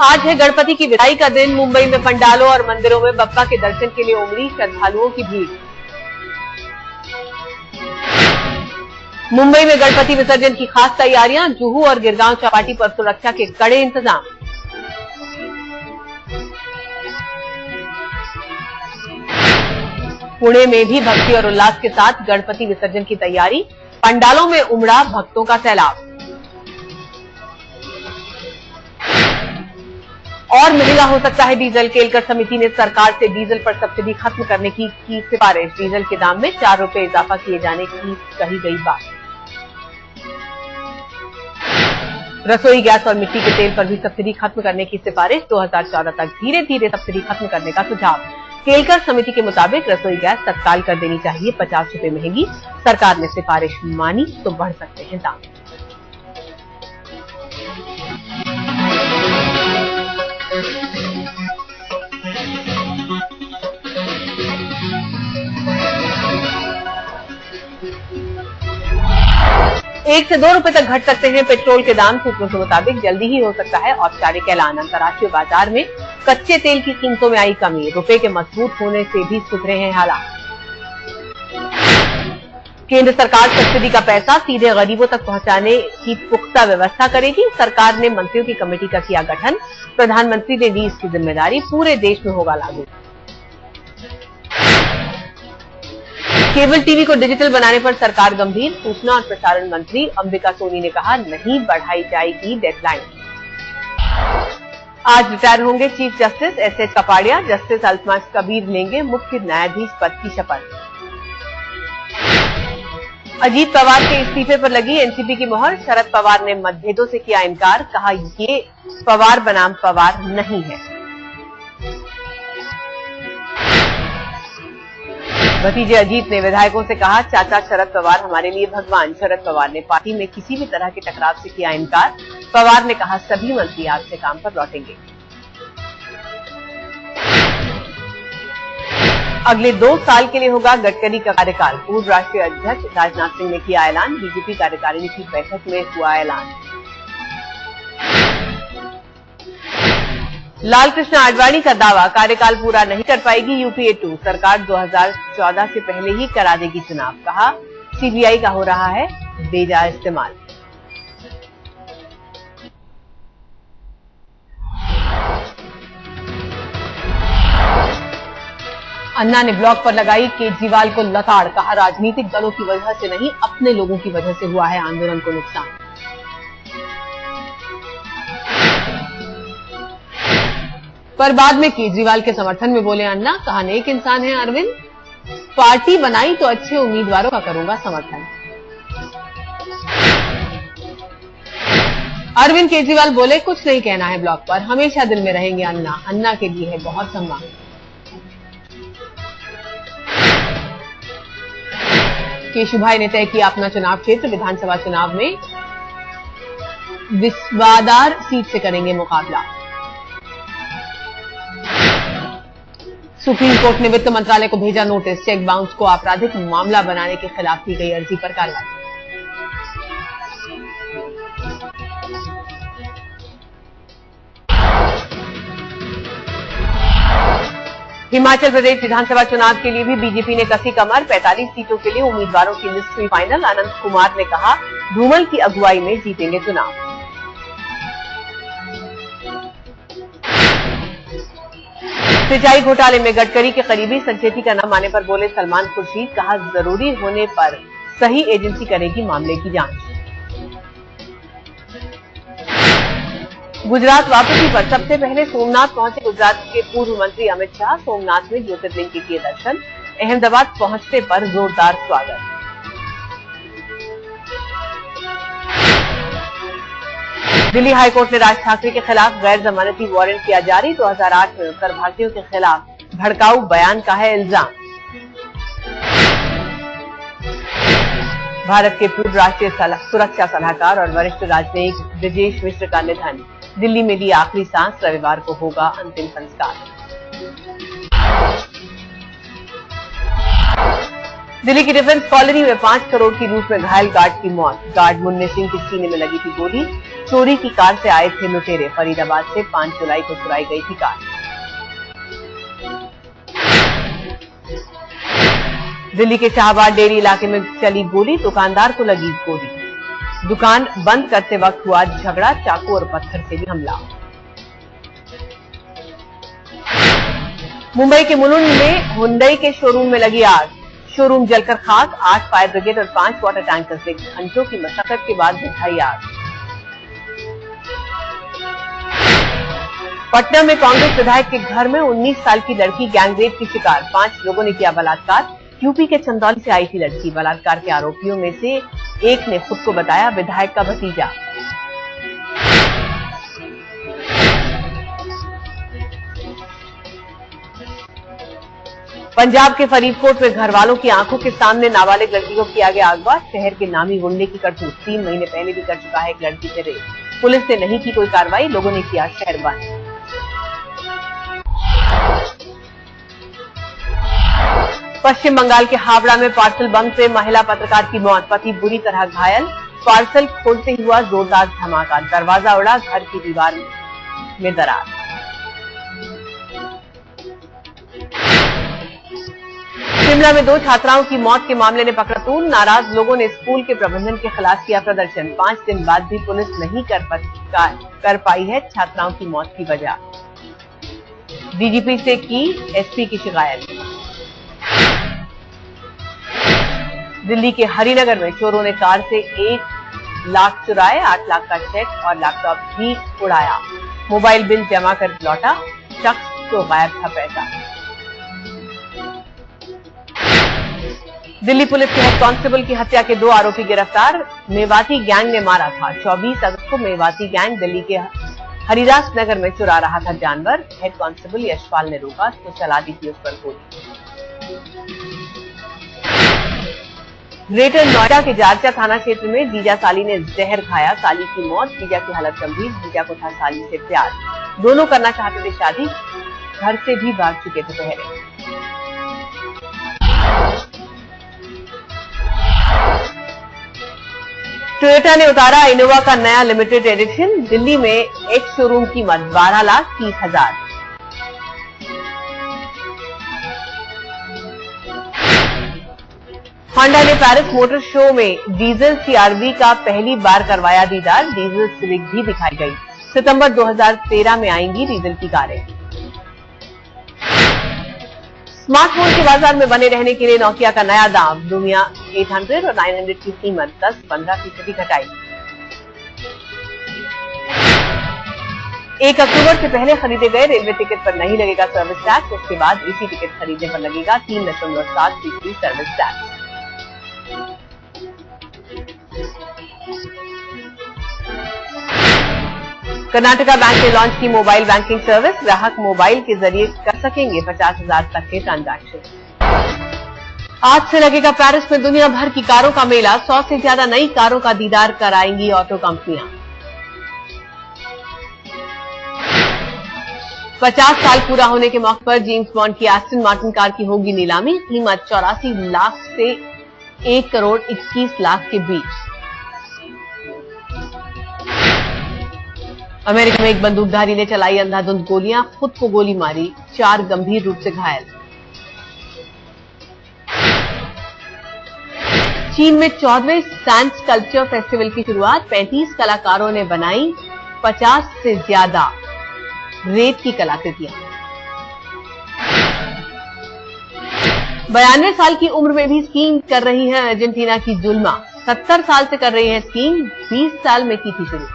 आज है गणपति की विदाई का दिन। मुंबई में पंडालों और मंदिरों में बप्पा के दर्शन के लिए उमड़ी श्रद्धालुओं की भीड़। मुंबई में गणपति विसर्जन की खास तैयारियां। जुहू और गिरगांव चौपाटी पर सुरक्षा के कड़े इंतजाम। पुणे में भी भक्ति और उल्लास के साथ गणपति विसर्जन की तैयारी। पंडालों में उमड़ा भक्तों का सैलाब। और महंगा हो सकता है डीजल। केलकर समिति ने सरकार से डीजल पर सब्सिडी खत्म करने की सिफारिश। डीजल के दाम में 4 रुपए इजाफा किए जाने की कही गई बात। रसोई गैस और मिट्टी के तेल पर भी सब्सिडी खत्म करने की सिफारिश। 2014 तक धीरे धीरे सब्सिडी खत्म करने का सुझाव। केलकर समिति के मुताबिक रसोई गैस तत्काल कर देनी चाहिए 50 रुपए महंगी। सरकार ने सिफारिश मानी तो बढ़ सकते हैं दाम। एक से 2 रुपए तक घट सकते हैं पेट्रोल के दाम। सूत्रों के मुताबिक जल्दी ही हो सकता है औपचारिक ऐलान। अंतर्राष्ट्रीय बाजार में कच्चे तेल की कीमतों में आई कमी। रुपए के मजबूत होने से भी सुधरे हैं हालात। केंद्र सरकार सब्सिडी का पैसा सीधे गरीबों तक पहुंचाने की पुख्ता व्यवस्था करेगी। सरकार ने मंत्रियों की कमेटी का किया गठन। प्रधानमंत्री ने दी इसकी जिम्मेदारी। पूरे देश में होगा लागू। केबल टीवी को डिजिटल बनाने पर सरकार गंभीर। सूचना और प्रसारण मंत्री अंबिका सोनी ने कहा, नहीं बढ़ाई जाएगी डेडलाइन। आज रिटायर होंगे chief justice SH. Kapadia. Justice Altamas Kabir लेंगे मुख्य न्यायाधीश पद की शपथ। अजीत पवार के इस्तीफे पर लगी एनसीपी की मोहर। शरद पवार ने मतभेदों से किया इनकार। कहा, ये पवार बनाम पवार नहीं है। भतीजे अजीत ने विधायकों से कहा, चाचा शरद पवार हमारे लिए भगवान। शरद पवार ने पार्टी में किसी भी तरह के टकराव से किया इनकार। पवार ने कहा, सभी मंत्री आज से काम पर लौटेंगे। अगले 2 साल के लिए होगा गडकरी का कार्यकाल। पूर्व राष्ट्रीय अध्यक्ष राजनाथ सिंह ने किया ऐलान। बीजेपी कार्यकारिणी की बैठक में हुआ ऐलान। लालकृष्ण आडवाणी का दावा, कार्यकाल पूरा नहीं कर पाएगी यूपीए 2। सरकार 2014 से पहले ही करा देगी चुनाव। कहा, सीबीआई का हो रहा है बेजा इस्तेमाल। अन्ना ने ब्लॉग पर लगाई केजरीवाल को लताड़। कहा, राजनीतिक दलों की वजह से नहीं, अपने लोगों की वजह से हुआ है आंदोलन को नुकसान। पर बाद में केजरीवाल के समर्थन में बोले अन्ना। कहा, नेक इंसान है अरविंद। पार्टी बनाई तो अच्छे उम्मीदवारों का करूंगा समर्थन। अरविंद केजरीवाल बोले, कुछ नहीं कहना है ब्लॉग पर, हमेशा दिल में रहेंगे अन्ना। अन्ना के लिए है बहुत सम्मान। केशुभाई ने तय किया अपना चुनाव क्षेत्र। विधानसभा चुनाव में विस्वादार सीट से करेंगे मुकाबला। सुप्रीम कोर्ट ने वित्त मंत्रालय को भेजा नोटिस। चेक बाउंस को आपराधिक मामला बनाने के खिलाफ की गई अर्जी पर कार्रवाई। हिमाचल प्रदेश विधानसभा चुनाव के लिए भी बीजेपी ने कसी कमर। 45 सीटों के लिए उम्मीदवारों की लिस्ट हुई फाइनल। अनंत कुमार ने कहा, धूमल की अगुवाई में जीतेंगे चुनाव। सिंचाई घोटाले में गडकरी के करीबी संचेती का नाम आने पर बोले सलमान खुर्शीद। कहा, जरूरी होने पर सही एजेंसी करेगी मामले की जांच। गुजरात वापसी पर सबसे पहले सोमनाथ पहुंचे गुजरात के पूर्व मंत्री अमित शाह। सोमनाथ में ज्योतिर्लिंग के किए दर्शन। अहमदाबाद पहुंचने पर जोरदार स्वागत। दिल्ली हाईकोर्ट ने राज ठाकरे के खिलाफ गैर जमानती वारंट किया जारी। 2008 में उत्तर भारतीयों के खिलाफ भड़काऊ बयान का है इल्जाम। भारत के पूर्व राष्ट्रीय सुरक्षा सलाहकार और वरिष्ठ राजनयिक ब्रजेश मिश्र का निधन। दिल्ली में ली आखिरी सांस। रविवार को होगा अंतिम संस्कार। दिल्ली की डिफेंस कॉलोनी में 5 करोड़ की लूट में घायल गार्ड की मौत। गार्ड मुन्ने सिंह के सीने में लगी थी गोली। चोरी की कार से आए थे लुटेरे। फरीदाबाद से 5 जुलाई को चुराई गई थी कार। दिल्ली के शाहबाद डेयरी इलाके में चली गोली, दुकानदार को लगी गोली। दुकान बंद करते वक्त हुआ झगड़ा, चाकू और पत्थर से भी हमला। मुंबई के मुलुंड में हुंडई के शोरूम में लगी आग, शोरूम जलकर खाक। 8 फायर ब्रिगेड और 5 वाटर टैंकर से घंटों की मशक्कत के बाद बुझाई आग। पटना में कांग्रेस विधायक के घर में 19 साल की लड़की गैंगरेप की शिकार, 5 लोगों ने किया बलात्कार। यूपी के चंदौली से आई थी लड़की। बलात्कार के आरोपियों में से एक ने खुद को बताया विधायक का भतीजा। पंजाब के फरीदकोट में घर वालों की आंखों के सामने नाबालिग लड़की को किया गया अगवा। शहर के नामी गुंडे की करतूत, 3 महीने पहले भी कर चुका है एक लड़की से रेप। पुलिस ने नहीं की कोई कार्रवाई, लोगों ने किया शहर बंद। पश्चिम बंगाल के हावड़ा में पार्सल बम से महिला पत्रकार की मौत, पति बुरी तरह घायल। पार्सल खोलते ही हुआ जोरदार धमाका, दरवाजा उड़ा, घर की दीवार में दरार। शिमला में 2 छात्राओं की मौत के मामले ने पकड़ा तूल, नाराज लोगों ने स्कूल के प्रबंधन के खिलाफ किया प्रदर्शन। 5 दिन बाद भी पुलिस नहीं कर पाई है छात्राओं की मौत की वजह। डीजीपी से की एसपी की शिकायत। दिल्ली के हरिनगर में चोरों ने कार से 1 लाख चुराए, 8 लाख का चेक और लैपटॉप भी उड़ाया। मोबाइल बिल जमा कर लौटा, शख्स तो गायब था पैसा। दिल्ली पुलिस के हेड कांस्टेबल की हत्या के 2 आरोपी गिरफ्तार, मेवाती गैंग ने मारा था। 24 अगस्त को मेवाती गैंग दिल्ली के हरिदास नगर में चुरा रहा था जानवर। हेड कांस्टेबल यशपाल ने रोका तो चला दी थी उस पर गोली। ग्रेटर नोएडा के जारचा थाना क्षेत्र में जीजा साली ने जहर खाया, साली की मौत। जीजा की हालत गंभीर, जीजा को था साली से प्यार, दोनों करना चाहते थे शादी, घर से भी भाग चुके थे पहले। टोयोटा ने उतारा इनोवा का नया लिमिटेड एडिशन, दिल्ली में एक शोरूम कीमत 12,30,000। होंडा ने पेरिस मोटर शो में डीजल सीआरवी का पहली बार करवाया दीदार, डीजल सिविक भी दिखाई गई। सितंबर 2013 में आएंगी डीजल की कारें। स्मार्टफोन के बाजार में बने रहने के लिए नोकिया का नया दाम, लुमिया 800 और 900 की कीमत 10-15% घटाई। 1 अक्टूबर से पहले खरीदे गए रेलवे टिकट पर नहीं लगेगा सर्विस टैक्स, उसके बाद इसी टिकट खरीदने पर लगेगा 3.7% सर्विस टैक्स। कर्नाटका बैंक ने लॉन्च की मोबाइल बैंकिंग सर्विस, ग्राहक मोबाइल के जरिए कर सकेंगे 50,000 तक के ट्रांजैक्शन। आज से लगेगा पेरिस में दुनिया भर की कारों का मेला, 100 से ज्यादा नई कारों का दीदार कराएंगी ऑटो कंपनियां। 50 साल पूरा होने के मौके पर जेम्स बॉन्ड की एस्टन मार्टिन कार की होगी नीलामी, कीमत 84 लाख से 1 करोड़ 21 लाख के बीच। अमेरिका में एक बंदूकधारी ने चलाई अंधाधुंध गोलियां, खुद को गोली मारी, 4 गंभीर रूप से घायल। चीन में 14वें सैंड स्कल्पचर फेस्टिवल की शुरुआत, 35 कलाकारों ने बनाई 50 से ज्यादा रेत की कलाकृतियां। 92 साल की उम्र में भी स्कीइंग कर रही है अर्जेंटीना की जुल्मा, 70 साल से कर रही है स्कीइंग, 20 साल में की थी शुरू।